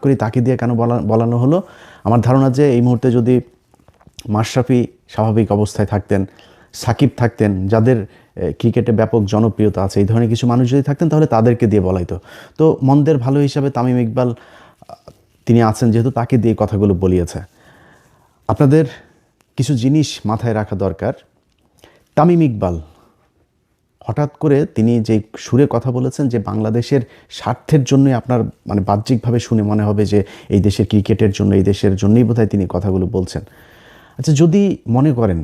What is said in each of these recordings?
করি তাকে দিয়ে কেন বলানো হলো? আমার ধারণা যে এই মুহূর্তে যদি মাশরাফি স্বাভাবিক অবস্থায় থাকতেন, সাকিব থাকতেন, যাদের ক্রিকেটে ব্যাপক জনপ্রিয়তা আছে, এই ধরনের কিছু মানুষ যদি থাকতেন তাহলে তাদেরকে দিয়ে বলাইতো। তো মন্দের ভালো হিসাবে তামিম ইকবাল তিনি আছেন যেহেতু, তাকে দিয়ে কথাগুলো বলিয়েছে। আপনাদের কিছু জিনিস মাথায় রাখা দরকার। তামিম ইকবাল হঠাৎ করে তিনি যে সুরে কথা বলেছেন যে বাংলাদেশের স্বার্থের জন্যই, আপনার মানে বাহ্যিকভাবে শুনে মনে হবে যে এই দেশের ক্রিকেটের জন্য, এই দেশের জন্যই বোধহয় তিনি কথাগুলো বলছেন। আচ্ছা, যদি মনে করেন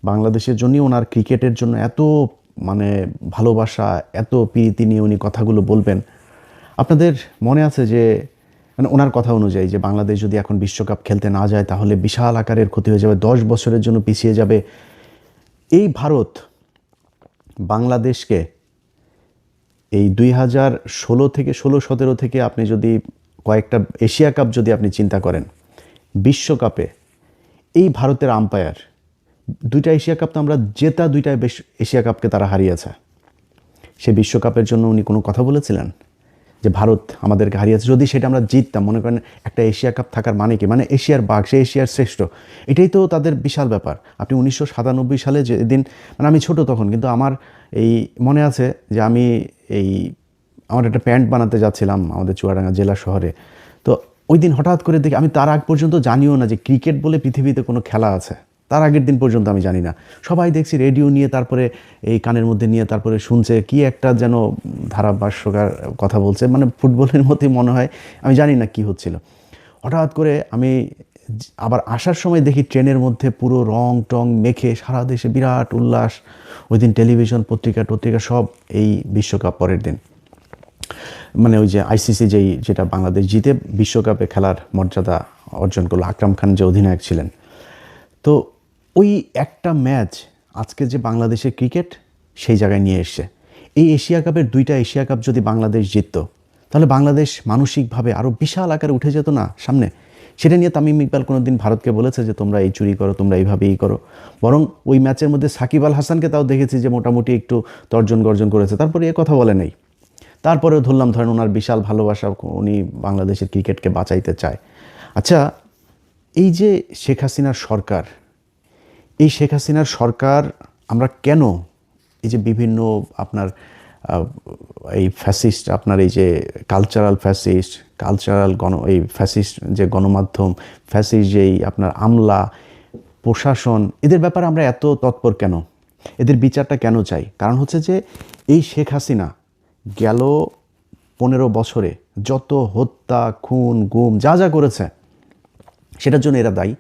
বাংলাদেশের জন্যই ওনার ক্রিকেটের জন্য এত মানে ভালোবাসা, এত প্রীতি নিয়ে উনি কথাগুলো বলবেন, আপনাদের মনে আছে যে মানে ওনার কথা অনুযায়ী যে বাংলাদেশ যদি এখন বিশ্বকাপ খেলতে না যায় তাহলে বিশাল আকারের ক্ষতি হয়ে যাবে, 10 বছরের জন্য পিছিয়ে যাবে। এই ভারত বাংলাদেশকে এই 2016 থেকে 16-17 থেকে আপনি যদি কয়েকটা এশিয়া কাপ যদি আপনি চিন্তা করেন, বিশ্বকাপে এই ভারতের আম্পায়ার, 2টা এশিয়া কাপ তো আমরা জেতা, 2টা এশিয়া কাপকে তারা হারিয়েছে। সে বিশ্বকাপের জন্য উনি কোনো কথা বলেছিলেন যে ভারত আমাদেরকে হারিয়েছে? যদি সেটা আমরা জিততাম, মনে করেন একটা এশিয়া কাপ থাকার মানে কি, মানে এশিয়ার বাঘ, সে এশিয়ার শ্রেষ্ঠ, এটাই তো তাদের বিশাল ব্যাপার। আপনি 1997 সালে যেদিন, মানে আমি ছোট তখন, কিন্তু আমার এই মনে আছে যে আমি আমার একটা প্যান্ট বানাতে যাচ্ছিলাম আমাদের চুয়াডাঙ্গা জেলা শহরে। তো ওই দিন হঠাৎ করে দেখি, আমি তার আগ পর্যন্ত জানিও না যে ক্রিকেট বলে পৃথিবীতে কোনো খেলা আছে, তার আগের দিন পর্যন্ত আমি জানি না। সবাই দেখছি রেডিও নিয়ে, তারপরে এই কানের মধ্যে নিয়ে তারপরে শুনছে কি একটা যেন ধারাভাষ্যকার কথা বলছে, মানে ফুটবলের মতোই মনে হয়, আমি জানি না কি হচ্ছিল। হঠাৎ করে আমি আবার আসার সময় দেখি ট্রেনের মধ্যে পুরো রং টং মেখে সারা দেশে বিরাট উল্লাস। ওই দিন টেলিভিশন পত্রিকা সব এই বিশ্বকাপ পরের দিন, মানে ওই যে আইসিসি যেটা বাংলাদেশ জিতে বিশ্বকাপে খেলার মর্যাদা অর্জন করলো, আকরাম খান যে অধিনায়ক ছিলেন। তো ওই একটা ম্যাচ আজকে যে বাংলাদেশের ক্রিকেট সেই জায়গায় নিয়ে এসছে। এই এশিয়া কাপের 2টা এশিয়া কাপ যদি বাংলাদেশ জিতত তাহলে বাংলাদেশ মানসিকভাবে আরও বিশাল আকারে উঠে যেত না সামনে? সেটা নিয়ে তামিম ইকবাল কোনো দিন ভারতকে বলেছে যে তোমরা এই চুরি করো, তোমরা এইভাবেই করো? বরং ওই ম্যাচের মধ্যে সাকিব আল হাসানকে তাও দেখেছি যে মোটামুটি একটু তর্জন গর্জন করেছে, তারপরে এ কথা বলে নেই। তারপরেও ধরেন ওনার বিশাল ভালোবাসা, উনি বাংলাদেশের ক্রিকেটকে বাঁচাইতে চায়। আচ্ছা, এই যে শেখ হাসিনার সরকার, এই শেখ হাসিনার সরকার আমরা কেন এই যে বিভিন্ন আপনার এই ফ্যাসিস্ট, আপনার এই যে কালচারাল এই ফ্যাসিস্ট যে গণমাধ্যম, ফ্যাসিস্ট যেই আপনার আমলা প্রশাসন, এদের ব্যাপারে আমরা এত তৎপর কেন? এদের বিচারটা কেন চাই? কারণ হচ্ছে যে এই শেখ হাসিনা গেল 15 বছরে যত হত্যা, খুন, গুম যা যা করেছে সেটার জন্য এরা দায়ী,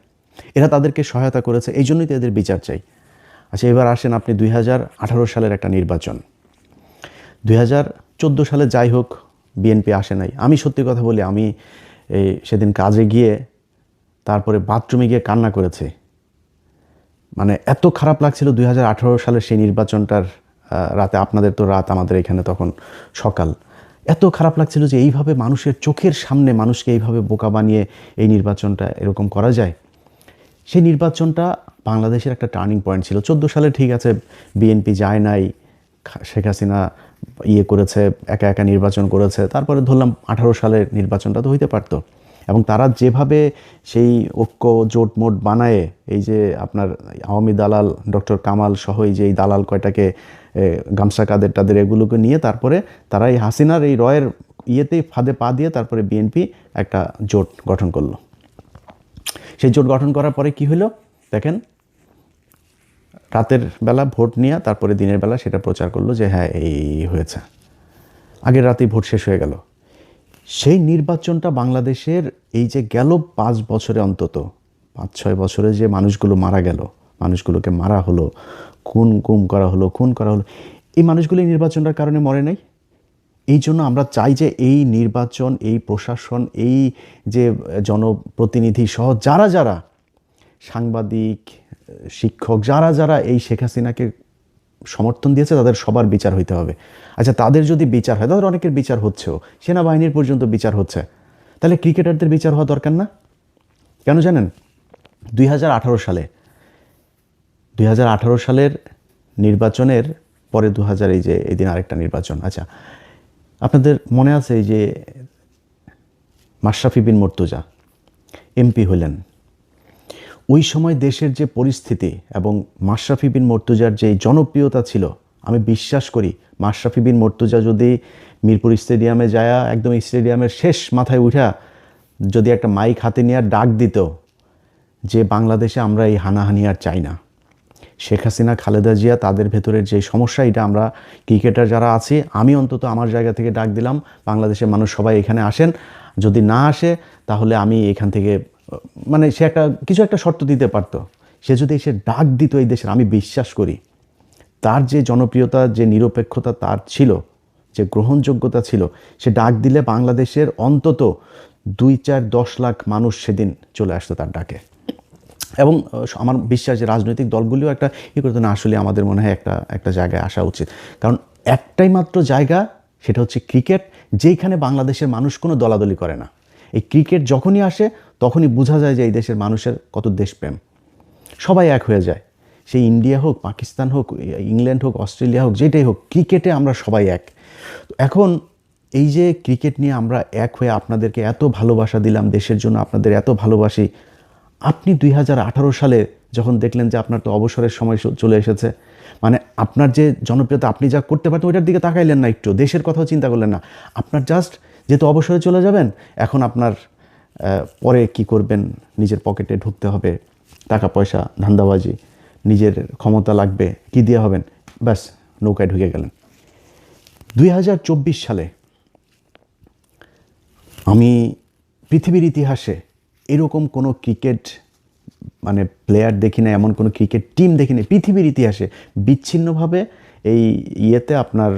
এরা তাদেরকে সহায়তা করেছে, এই জন্যই তো এদের বিচার চাই। আচ্ছা, এবার আসেন আপনি 2018 সালের একটা নির্বাচন, 2014 সালে যাই হোক বিএনপি আসে নাই। আমি সত্যি কথা বলি, আমি সেদিন কাজে গিয়ে তারপরে বাথরুমে গিয়ে কান্না করেছি। মানে এত খারাপ লাগছিল 2018 সালের সেই নির্বাচনটার রাতে, আপনাদের তো রাত, আমাদের এখানে তখন সকাল। এত খারাপ লাগছিল যে এইভাবে মানুষের চোখের সামনে মানুষকে এইভাবে বোকা বানিয়ে এই নির্বাচনটা এরকম করা যায়। সেই নির্বাচনটা বাংলাদেশের একটা টার্নিং পয়েন্ট ছিল। 14 সালে ঠিক আছে বিএনপি যায় নাই, শেখ হাসিনা করেছে, একা নির্বাচন করেছে, তারপরে ধরলাম 18 সালের নির্বাচনটা তো হইতে পারতো। এবং তারা যেভাবে সেই ঐক্য জোট মোট বানায়, এই যে আপনার আওয়ামী দালাল ডক্টর কামাল সহ এই যে এই দালাল কয়টাকে গামছা তাদের এগুলোকে নিয়ে তারপরে তারা এই হাসিনার এই রয়ের ইয়েতেই ফাঁদে পা দিয়ে তারপরে বিএনপি একটা জোট গঠন করলো। সেই জোট গঠন করার পরে কি হলো দেখেন, রাতের বেলা ভোট নিয়ে তারপরে দিনের বেলা সেটা প্রচার করলো যে হ্যাঁ এই হয়েছে, আগের রাতেই ভোট শেষ হয়ে গেল। সেই নির্বাচনটা বাংলাদেশের এই যে গেল 5 বছরে, অন্তত 5-6 বছরে যে মানুষগুলো মারা গেল, মানুষগুলোকে মারা হলো, গুম করা হলো, খুন করা হলো, এই মানুষগুলো এই নির্বাচনটার কারণে মরে নাই। এই জন্য আমরা চাই যে এই নির্বাচন, এই প্রশাসন, এই যে জনপ্রতিনিধি সহ যারা সাংবাদিক, শিক্ষক, যারা এই শেখ হাসিনাকে সমর্থন দিয়েছে তাদের সবার বিচার হইতে হবে। আচ্ছা, তাদের যদি বিচার হয়, তাদের অনেকের বিচার হচ্ছেও, সেনাবাহিনীর পর্যন্ত বিচার হচ্ছে, তাহলে ক্রিকেটারদের বিচার হওয়া দরকার না? কেন জানেন? 2018 সালের নির্বাচনের পরে এই দিন আরেকটা নির্বাচন। আচ্ছা, আপনাদের মনে আছে এই যে মাশরাফি বিন মুর্তজা এমপি হলেন। ওই সময় দেশের যে পরিস্থিতি এবং মাশরাফি বিন মুর্তজার যে জনপ্রিয়তা ছিল, আমি বিশ্বাস করি মাশরাফি বিন মুর্তজা যদি মিরপুর স্টেডিয়ামে যায়, একদম স্টেডিয়ামের শেষ মাথায় উঠা যদি একটা মাইক হাতে নিয়ে ডাক দিত যে বাংলাদেশে আমরা এই হানাহানি আর চাই না, শেখ হাসিনা, খালেদা জিয়া, তাদের ভেতরের যে সমস্যা, এটা আমরা ক্রিকেটার যারা আছি, আমি অন্তত আমার জায়গা থেকে ডাক দিলাম, বাংলাদেশের মানুষ সবাই এখানে আসেন, যদি না আসে তাহলে আমি এখান থেকে, মানে সে কিছু একটা শর্ত দিতে পারতো। সে যদি এসে ডাক দিত এই দেশের, আমি বিশ্বাস করি তার যে জনপ্রিয়তা, যে নিরপেক্ষতা তার ছিল, যে গ্রহণযোগ্যতা ছিল, সে ডাক দিলে বাংলাদেশের অন্তত 2-4-10 লাখ মানুষ সেদিন চলে আসতো তার ডাকে। এবং আমার বিশ্বাস যে রাজনৈতিক দলগুলিও একটা করতো না, আসলে আমাদের মনে হয় একটা জায়গায় আসা উচিত। কারণ একটাই মাত্র জায়গা, সেটা হচ্ছে ক্রিকেট, যেইখানে বাংলাদেশের মানুষ কোনো দলাদলি করে না। এই ক্রিকেট যখনই আসে তখনই বোঝা যায় যে এই দেশের মানুষের কত দেশপ্রেম, সবাই এক হয়ে যায়। সেই ইন্ডিয়া হোক, পাকিস্তান হোক, ইংল্যান্ড হোক, অস্ট্রেলিয়া হোক, যেটাই হোক, ক্রিকেটে আমরা সবাই এক। এখন এই যে ক্রিকেট নিয়ে আমরা এক হয়ে আপনাদেরকে এত ভালোবাসা দিলাম, দেশের জন্য আপনাদের এত ভালোবাসি, আপনি 2018 সালে যখন দেখলেন যে আপনার তো অবসরের সময় চলে এসেছে, মানে আপনার যে জনপ্রিয়তা, আপনি যা করতে পারতেন ওইটার দিকে তাকাইলেন না, একটু দেশের কথাও চিন্তা করলেন না। আপনার জাস্ট যেহেতু অবসরে চলে যাবেন, এখন আপনার পরে কি করবেন, নিজের পকেটে ঢুকতে হবে, টাকা পয়সা, ধান্দাবাজি, নিজের ক্ষমতা লাগবে, কি দিয়ে হবেন, ব্যাস নৌকায় ঢুকে গেলেন। 2024 সালে আমি পৃথিবীর ইতিহাসে এরকম কোনো ক্রিকেট মানে প্লেয়ার দেখি না, এমন কোনো ক্রিকেট টিম দেখি না পৃথিবীর ইতিহাসে। বিচ্ছিন্নভাবে এই ইয়েতে আপনার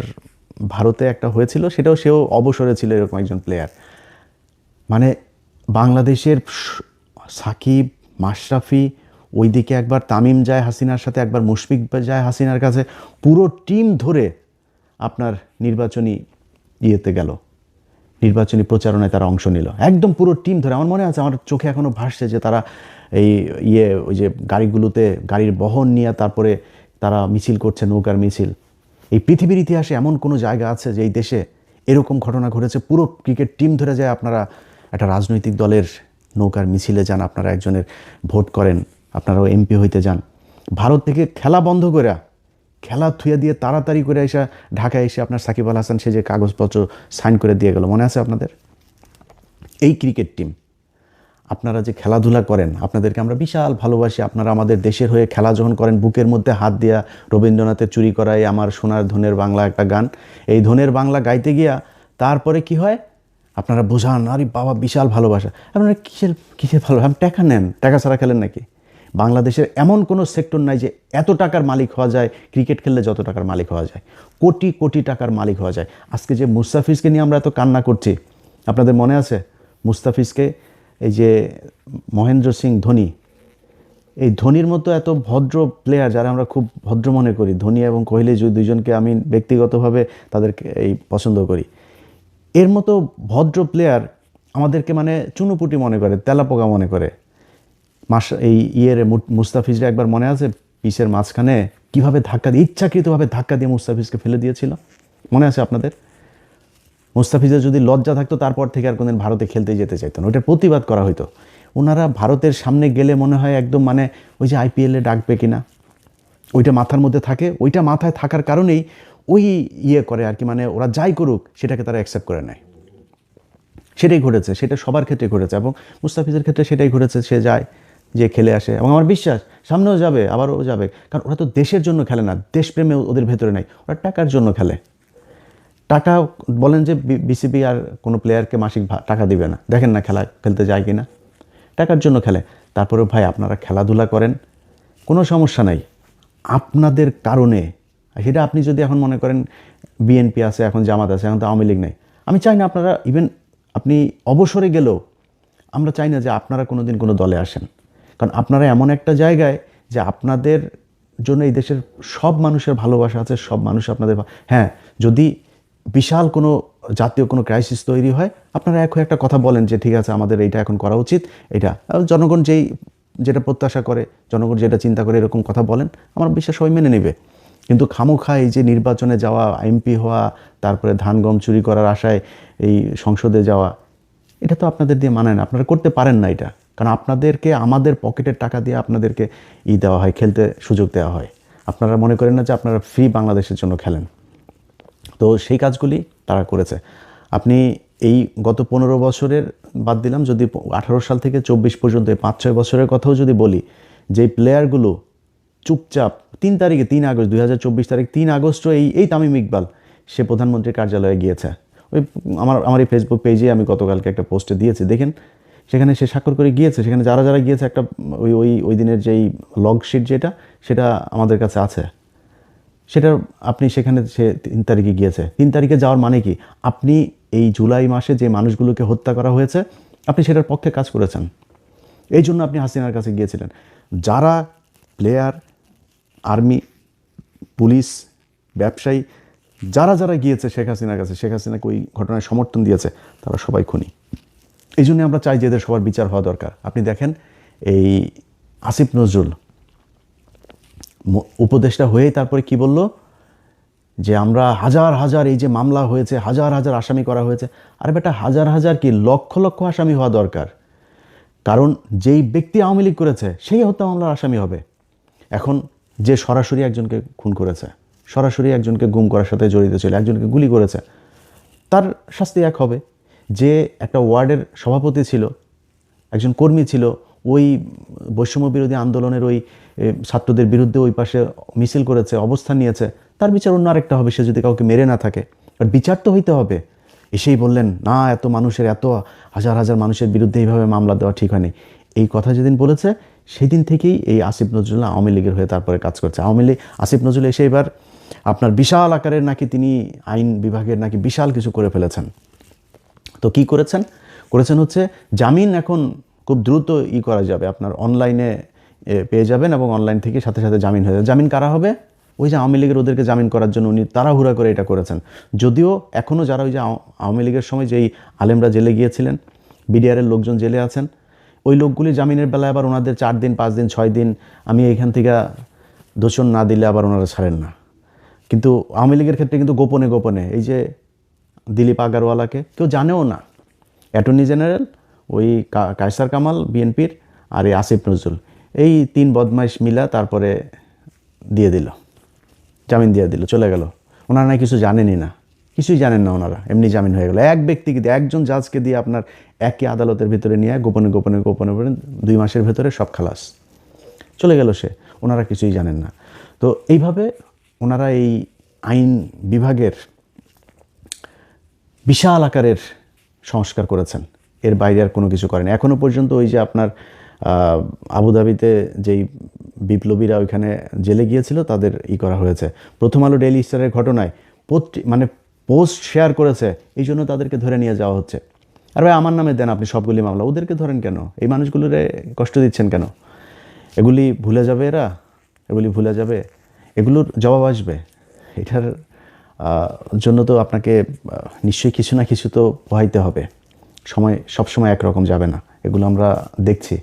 ভারতে একটা হয়েছিল, সেও অবসরে ছিল এরকম একজন প্লেয়ার। মানে বাংলাদেশের সাকিব, মাশরাফি, ওইদিকে একবার তামিম যায় হাসিনার সাথে, একবার মুশফিক যায় হাসিনার কাছে, পুরো টিম ধরে আপনার নির্বাচনী ইয়েতে গেল, নির্বাচনী প্রচারণায় তারা অংশ নিল, একদম পুরো টিম ধরে। আমার মনে আছে, আমার চোখে এখনও ভাসছে যে তারা এই ওই যে গাড়িগুলোতে, গাড়ির বহন নিয়ে তারপরে তারা মিছিল করছে, নৌকার মিছিল। এই পৃথিবীর ইতিহাসে এমন কোনো জায়গা আছে যে এই দেশে এরকম ঘটনা ঘটেছে, পুরো ক্রিকেট টিম ধরে যায়, আপনারা একটা রাজনৈতিক দলের নৌকার মিছিলে যান, আপনারা একজনের ভোট করেন, আপনারাও এমপি হইতে যান। ভারত থেকে খেলা বন্ধ করে, খেলা থুয়ে দিয়ে তাড়াতাড়ি করে এসে ঢাকায় এসে আপনার সাকিব আল হাসান সে যে কাগজপত্র সাইন করে দিয়ে গেল, মনে আছে আপনাদের? এই ক্রিকেট টিম, আপনারা যে খেলাধুলা করেন, আপনাদেরকে আমরা বিশাল ভালোবাসি। আপনারা আমাদের দেশের হয়ে খেলা যখন করেন, বুকের মধ্যে হাত দেয়া, রবীন্দ্রনাথের চুরি করাই আমার সোনার ধনের বাংলা একটা গান, এই ধনের বাংলা গাইতে গিয়া তারপরে কি হয়, আপনারা বোঝান, আরে বাবা বিশাল ভালোবাসা। আপনারা কিসের ভালো, আপনি টাকা নেন, টাকা ছাড়া খেলেন নাকি? বাংলাদেশের এমন কোনো সেক্টর নাই যে এত টাকার মালিক হওয়া যায়, ক্রিকেট খেললে যত টাকার মালিক হওয়া যায়, কোটি কোটি টাকার মালিক হওয়া যায়। আজকে যে মুস্তাফিজকে নিয়ে আমরা এত কান্না করছি, আপনাদের মনে আছে মুস্তাফিজকে, এই যে মহেন্দ্র সিং ধোনি, এই ধোনির মতো এত ভদ্র প্লেয়ার, যারা আমরা খুব ভদ্র মনে করি, ধোনি এবং কোহলি দুইজনকে আমি ব্যক্তিগতভাবে তাদেরকে পছন্দ করি, এর মতো ভদ্র প্লেয়ার আমাদেরকে মানে চুনুপুটি মনে করে, তেলাপোকা মনে করে। মুস্তাফিজরা একবার মনে আছে, পিচের মাঝখানে কীভাবে ধাক্কা দিয়ে, ইচ্ছাকৃতভাবে ধাক্কা দিয়ে মুস্তাফিজকে ফেলে দিয়েছিল, মনে আছে আপনাদের? মুস্তাফিজের যদি লজ্জা থাকতো, তারপর থেকে আর কোনদিন ভারতে খেলতে যেতে চাইতো না, ওইটার প্রতিবাদ করা হইতো। ওনারা ভারতের সামনে গেলে মনে হয় একদম মানে ওই যে আইপিএলে ডাকবে কিনা, ওইটা মাথার মধ্যে থাকে, ওইটা মাথায় থাকার কারণেই ওই করে আর কি, মানে ওরা যাই করুক সেটাকে তারা অ্যাকসেপ্ট করে নেয়। সেটাই ঘটেছে, সেটা সবার ক্ষেত্রে ঘটেছে, এবং মুস্তাফিজের ক্ষেত্রে সেটাই ঘটেছে। সে যায়, যে খেলে আসে, এবং আমার বিশ্বাস সামনেও যাবে, আবারও যাবে, কারণ ওরা তো দেশের জন্য খেলে না, দেশপ্রেমে ওদের ভেতরে নাই, ওরা টাকার জন্য খেলে। টাকা বলেন যে বিসিবি আর কোনো প্লেয়ারকে মাসিক টাকা দিবে না, দেখেন না খেলা খেলতে যায় কি না, টাকার জন্য খেলে। তারপরে ভাই আপনারা খেলাধুলা করেন, কোনো সমস্যা নাই, আপনাদের কারণে। সেটা আপনি যদি এখন মনে করেন বিএনপি আছে, এখন জামাত আছে, এখন তো আওয়ামী লীগ নেই, আমি চাই না আপনারা, ইভেন আপনি অবসরে গেলেও আমরা চাই না যে আপনারা কোনো দিন কোনো দলে আসেন, কারণ আপনারা এমন একটা জায়গায় যে আপনাদের জন্য এই দেশের সব মানুষের ভালোবাসা আছে, সব মানুষ আপনাদের, হ্যাঁ যদি বিশাল কোনো জাতীয় কোনো ক্রাইসিস তৈরি হয়, আপনারা এক হয়ে একটা কথা বলেন যে ঠিক আছে আমাদের এইটা এখন করা উচিত, এটা জনগণ যেটা প্রত্যাশা করে, জনগণ যেটা চিন্তা করে, এরকম কথা বলেন, আমার বিশ্বাস সবাই মেনে নেবে। কিন্তু খামোখা এই যে নির্বাচনে যাওয়া, এমপি হওয়া, তারপরে ধান গম চুরি করার আশায় এই সংসদে যাওয়া, এটা তো আপনাদের দিয়ে মানায় না, আপনারা করতে পারেন না এটা, কারণ আপনাদেরকে আমাদের পকেটের টাকা দিয়ে আপনাদেরকে দেওয়া হয়, খেলতে সুযোগ দেওয়া হয়। আপনারা মনে করেন না যে আপনারা ফ্রি বাংলাদেশের জন্য খেলেন। তো সেই কাজগুলি তারা করেছে। আপনি এই গত 15 বছরের বাদ দিলাম, যদি 18 সাল থেকে 24 পর্যন্ত 5-6 বছরের কথাও যদি বলি, যে প্লেয়ারগুলো চুপচাপ 3 তারিখে 3 আগস্ট 2024 তারিখ 3 আগস্টও এই তামিম ইকবাল সে প্রধানমন্ত্রীর কার্যালয়ে গিয়েছে। ওই আমার এই ফেসবুক পেজে আমি গতকালকে একটা পোস্টে দিয়েছি, দেখেন সেখানে সে স্বাক্ষর করে গিয়েছে। সেখানে যারা যারা গিয়েছে একটা ওই দিনের যেই লগ শিট সেটা আমাদের কাছে আছে, সেটা আপনি সেখানে সে 3 তারিখে গিয়েছে। 3 তারিখে যাওয়ার মানে কি, আপনি এই জুলাই মাসে যে মানুষগুলোকে হত্যা করা হয়েছে আপনি সেটার পক্ষে কাজ করেছেন, এই জন্য আপনি হাসিনার কাছে গিয়েছিলেন। যারা প্লেয়ার, আর্মি, পুলিশ, ব্যবসায়ী, যারা যারা গিয়েছে শেখ হাসিনার কাছে, শেখ হাসিনাকে ওই ঘটনায় সমর্থন দিয়েছে, তারা সবাই খুনি। এই জন্য আমরা চাই যে এদের সবার বিচার হওয়া দরকার। আপনি দেখেন এই আসিফ নজরুল উপদেষ্টা হয়েই তারপরে কি বলল, যে আমরা হাজার হাজার এই যে মামলা হয়েছে, হাজার হাজার আসামি করা হয়েছে। আরে বেটা, হাজার হাজার কি, লক্ষ লক্ষ আসামি হওয়া দরকার। কারণ যেই ব্যক্তি আওয়ামী লীগ করেছে সেই হত্যা মামলার আসামি হবে। এখন যে সরাসরি একজনকে খুন করেছে, সরাসরি একজনকে গুম করার সাথে জড়িত ছিল, একজনকে গুলি করেছে, তার শাস্তি এক হবে। যে একটা ওয়ার্ডের সভাপতি ছিল, একজন কর্মী ছিল, ওই বৈষম্য বিরোধী আন্দোলনের ওই ছাত্রদের বিরুদ্ধে ওই পাশে মিছিল করেছে, অবস্থান নিয়েছে, তার বিচার অন্য আরেকটা হবে, সে যদি কাউকে মেরে না থাকে। আর বিচার তো হইতে হবে। এসেই বললেন না, এত মানুষের, এত হাজার হাজার মানুষের বিরুদ্ধে এইভাবে মামলা দেওয়া ঠিক হয়নি, এই কথা যেদিন বলেছে সেদিন থেকেই এই আসিফ নজরুল আওয়ামী লীগের হয়ে তারপরে কাজ করছে। আওয়ামী লীগ আসিফ নজরুল এসে এবার আপনার বিশাল আকারের নাকি তিনি আইন বিভাগের নাকি বিশাল কিছু করে ফেলেছেন। তো কি করেছেন হচ্ছে জামিন এখন খুব দ্রুত করা যাবে, আপনার অনলাইনে পেয়ে যাবেন এবং অনলাইন থেকে সাথে সাথে জামিন হয়ে যাবে। জামিন কারা হবে? ওই যে আওয়ামী লীগের, ওদেরকে জামিন করার জন্য উনি তাড়াহুড়া করে এটা করেছেন। যদিও এখনও যারা ওই যে আওয়ামী লীগের সময় যেই আলেমরা জেলে গিয়েছিলেন, বিডিআরের লোকজন জেলে আছেন, ওই লোকগুলি জামিনের বেলায় আবার ওনাদের 4 দিন 5 দিন 6 দিন আমি এইখান থেকে দোষণ না দিলে আবার ওনারা ছাড়েন না। কিন্তু আওয়ামী লীগের ক্ষেত্রে কিন্তু গোপনে গোপনে, এই যে দিলীপ আগারওয়ালাকে কেউ জানেও না, অ্যাটর্নি জেনারেল ওই কায়সার কামাল বিএনপির আর এই আসিফ নজরুল, এই 3 বদমাইশ মিলা তারপরে দিয়ে দিল, জামিন দিয়ে দিল, চলে গেল। ওনারা না কিছু জানেনই না, কিছুই জানেন না ওনারা, এমনি জামিন হয়ে গেল। এক ব্যক্তিকে দিয়ে, একজন জাজকে দিয়ে আপনার একই আদালতের ভিতরে নিয়ে গোপনে গোপনে গোপনে গোপনে 2 মাসের ভেতরে সব খালাস, চলে গেল সে। ওনারা কিছুই জানেন না। তো এইভাবে ওনারা এই আইন বিভাগের বিশাল আকারের সংস্কার করেছেন, এর বাইরে আর কোনো কিছু করেন। এখনও পর্যন্ত ওই যে আপনার আবুধাবিতে যেই বিপ্লবীরা ওইখানে জেলে গিয়েছিল তাদের করা হয়েছে। প্রথম আলো ডেইলি স্টারের ঘটনায় মানে পোস্ট শেয়ার করেছে, এই জন্য তাদেরকে ধরে নিয়ে যাওয়া হচ্ছে। আর ভাই আমার নামে দেন আপনি সবগুলি মামলা, ওদেরকে ধরেন কেন? এই মানুষগুলোরে কষ্ট দিচ্ছেন কেন? এগুলি ভুলে যাবে এরা, এগুলি ভুলে যাবে, এগুলোর জবাব আসবে। এটার জন্য তো আপনাকে নিশ্চয়ই কিছু না কিছু তো পোহাইতে হবে। সময় সবসময় একরকম যাবে না, এগুলো আমরা দেখছি।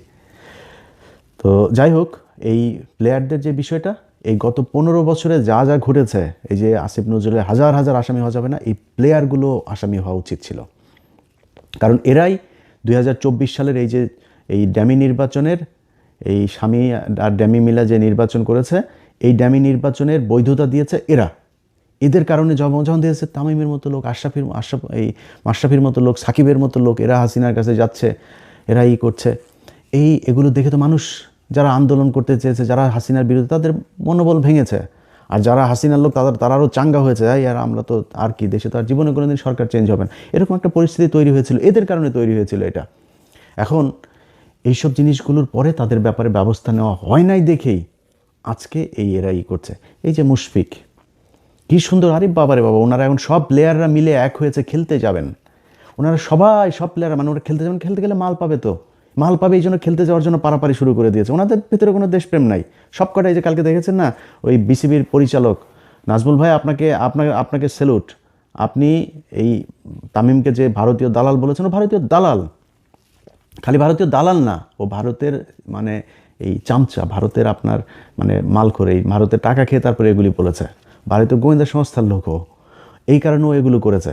তো যাই হোক, এই প্লেয়ারদের যে বিষয়টা, এই গত 15 বছরে যা যা ঘটেছে, এই যে আসিফ নজরুলের হাজার হাজার আসামি হওয়া যাবে না, এই প্লেয়ারগুলো আসামি হওয়া উচিত ছিল। কারণ এরাই 2024 সালের এই ড্যামি নির্বাচনের, এই স্বামী আর ড্যামি মিলা যে নির্বাচন করেছে, এই ড্যামি নির্বাচনের বৈধতা দিয়েছে এরা। এদের কারণে যখন দিয়েছে তামিমের মতো লোক, মাশরাফির মতো লোক, সাকিবের মতো লোক, এরা হাসিনার কাছে যাচ্ছে, এরা করছে। এগুলো দেখে তো মানুষ যারা আন্দোলন করতে চেয়েছে, যারা হাসিনার বিরুদ্ধে, তাদের মনোবল ভেঙেছে। আর যারা হাসিনার লোক তারা আরও চাঙ্গা হয়েছে, আর আমরা তো আর কি, দেশে তো আর জীবনে কোনোদিন সরকার চেঞ্জ হবে না, এরকম একটা পরিস্থিতি তৈরি হয়েছিল, এদের কারণে তৈরি হয়েছিল এটা। এখন এইসব জিনিসগুলোর পরে তাদের ব্যাপারে ব্যবস্থা নেওয়া হয় নাই দেখেই আজকে এরা করছে। এই যে মুশফিক, কী সুন্দর, আরে বাবারে বাবা, ওনারা এখন সব প্লেয়াররা মিলে এক হয়েছে, খেলতে যাবেন। ওনারা সব প্লেয়াররা, মানে ওরা খেলতে যাবেন, খেলতে গেলে মাল পাবে, তো মাল পাবে, এই জন্য খেলতে যাওয়ার জন্য পারাপারি শুরু করে দিয়েছে। ওনাদের ভেতরে কোনো দেশপ্রেম নাই। সব কটাই যে কালকে দেখেছেন না, ওই বিসিবির পরিচালক নাজমুল ভাই, আপনাকে স্যালুট। আপনি এই তামিমকে যে ভারতীয় দালাল বলেছেন, ও ভারতীয় দালাল, খালি ভারতীয় দালাল না, ও ভারতের মানে এই চামচা, ভারতের আপনার মানে মাল করে, এই ভারতের টাকা খেয়ে তারপরে এগুলি বলেছে। ভারতীয় গোয়েন্দা সংস্থার লোকও, এই কারণেও এগুলো করেছে।